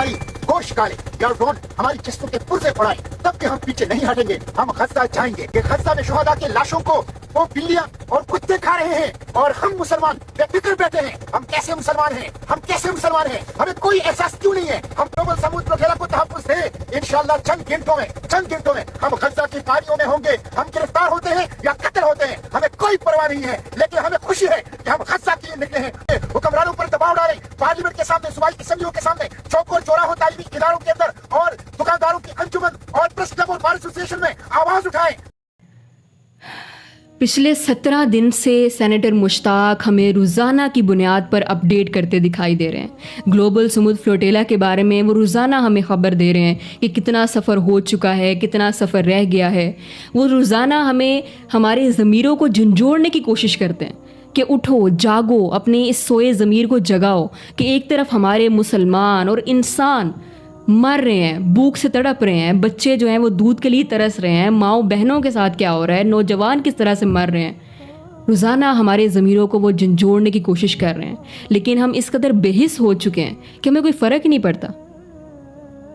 हमारी गोश्त काले या ड्रोन हमारी जिस्मों के पुर्जे पड़ाए, तब भी हम पीछे नहीं हटेंगे। हम गज़ा जाएंगे। ये गज़ा में शुहदा के लाशों को वो बिल्लियां और कुत्ते खा रहे हैं और हम मुसलमान बेफिक्र बैठे हैं। हम कैसे मुसलमान हैं? हम कैसे मुसलमान हैं? हमें कोई एहसास क्यों नहीं है? हम ग्लोबल समूह प्रोफेला को तहफ़्फ़ुज़ दें। इंशाअल्लाह चंद घंटों में हम गज़ा की पारियों में होंगे। हम गिरफ्तार होते हैं या कत्ल होते हैं, हमें कोई परवाह नहीं है, लेकिन हमें खुशी है कि हम गज़ा के लिए निकले हैं। हुक्मरानों पर दबाव डालें, पार्लियामेंट के सामने, सूबाई असम्बलियों के सामने, चौकों चौराहों, तालीमी इदारों के अंदर और दुकानदारों की अंजुमन और प्रेस क्लब और बार एसोसिएशन में आवाज उठाएं। पिछले 17 दिन से सेनेटर मुश्ताक हमें रोज़ाना की बुनियाद पर अपडेट करते दिखाई दे रहे हैं। ग्लोबल समुद्र फ्लोटेला के बारे में वो रोज़ाना हमें ख़बर दे रहे हैं कि कितना सफ़र हो चुका है, कितना सफ़र रह गया है। वो रोज़ाना हमें हमारे ज़मीरों को झंझोड़ने की कोशिश करते हैं कि उठो, जागो, अपने इस सोए ज़मीर को जगाओ कि एक तरफ हमारे मुसलमान और इंसान मर रहे हैं, भूख से तड़प रहे हैं, बच्चे जो हैं वो दूध के लिए तरस रहे हैं, माँओं बहनों के साथ क्या हो रहा है, नौजवान किस तरह से मर रहे हैं। रोज़ाना हमारे ज़मीरों को वो झंझोड़ने की कोशिश कर रहे हैं, लेकिन हम इस कदर बेहिस हो चुके हैं कि हमें कोई फ़र्क ही नहीं पड़ता।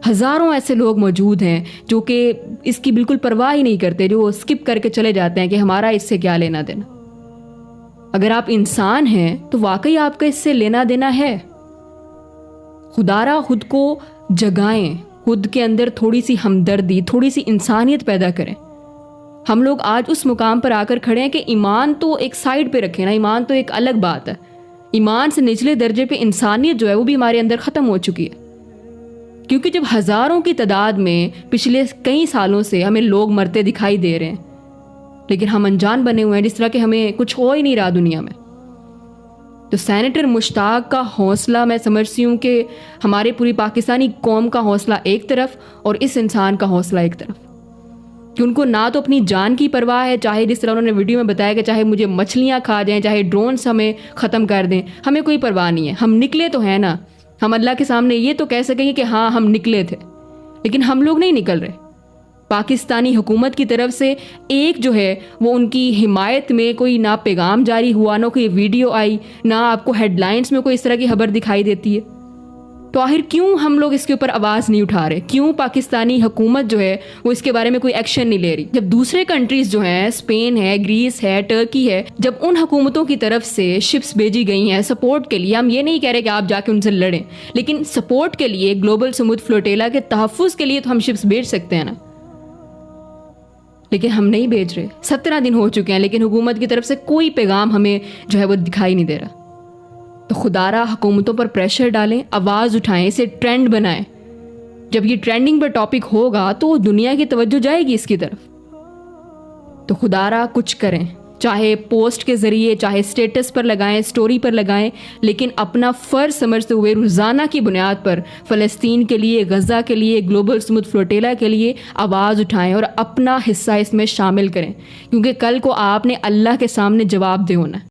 हज़ारों ऐसे लोग मौजूद हैं जो कि इसकी बिल्कुल परवाह ही नहीं करते, जो स्किप करके चले जाते हैं कि हमारा इससे क्या लेना देना। अगर आप इंसान हैं तो वाकई आपका इससे लेना देना है। खुदारा खुद को जगाएं, खुद के अंदर थोड़ी सी हमदर्दी, थोड़ी सी इंसानियत पैदा करें। हम लोग आज उस मुकाम पर आकर खड़े हैं कि ईमान तो एक साइड पे रखें ना, ईमान तो एक अलग बात है। ईमान से निचले दर्जे पे इंसानियत जो है वो भी हमारे अंदर ख़त्म हो चुकी है। क्योंकि जब हज़ारों की तादाद में पिछले कई सालों से हमें लोग मरते दिखाई दे रहे हैं, लेकिन हम अनजान बने हुए हैं, जिस तरह के हमें कुछ हो ही नहीं रहा दुनिया में। तो सेनेटर मुश्ताक का हौसला मैं समझती हूँ कि हमारे पूरी पाकिस्तानी कौम का हौसला एक तरफ और इस इंसान का हौसला एक तरफ, कि उनको ना तो अपनी जान की परवाह है, चाहे जिस तरह उन्होंने वीडियो में बताया कि चाहे मुझे मछलियाँ खा जाएं, चाहे ड्रोन्स हमें ख़त्म कर दें, हमें कोई परवाह नहीं है। हम निकले तो हैं ना, हम अल्लाह के सामने ये तो कह सकेंगे कि हाँ हम निकले थे, लेकिन हम लोग नहीं निकल रहे। पाकिस्तानी हुकूमत की तरफ से एक जो है वो उनकी हिमायत में कोई ना पैगाम जारी हुआ, ना कोई वीडियो आई, ना आपको हेडलाइंस में कोई इस तरह की खबर दिखाई देती है। तो आखिर क्यों हम लोग इसके ऊपर आवाज़ नहीं उठा रहे? क्यों पाकिस्तानी हुकूमत जो है वो इसके बारे में कोई एक्शन नहीं ले रही? जब दूसरे कंट्रीज़ जो हैं, स्पेन है, ग्रीस है, टर्की है, जब उन हुकूमतों की तरफ से शिप्स भेजी गई हैं सपोर्ट के लिए, हम ये नहीं कह रहे कि आप जाके उनसे लड़ें, लेकिन सपोर्ट के लिए, ग्लोबल समुद्र फ्लोटेला के तहफ़्फ़ुज़ के लिए तो हम शिप्स भेज सकते हैं ना, लेकिन हम नहीं भेज रहे। 17 दिन हो चुके हैं, लेकिन हुकूमत की तरफ से कोई पैगाम हमें जो है वो दिखाई नहीं दे रहा। तो खुदारा हुकूमतों पर प्रेशर डालें, आवाज़ उठाएं, इसे ट्रेंड बनाएं। जब ये ट्रेंडिंग पर टॉपिक होगा तो दुनिया की तवज्जो जाएगी इसकी तरफ। तो खुदारा कुछ करें, चाहे पोस्ट के ज़रिए, चाहे स्टेटस पर लगाएं, स्टोरी पर लगाएं, लेकिन अपना फ़र्ज़ समझते हुए रोज़ाना की बुनियाद पर फ़लस्तीन के लिए, गज़ा के लिए, ग्लोबल समुद्र फ्लोटेला के लिए आवाज़ उठाएं और अपना हिस्सा इसमें शामिल करें, क्योंकि कल को आपने अल्लाह के सामने जवाब दे होना है।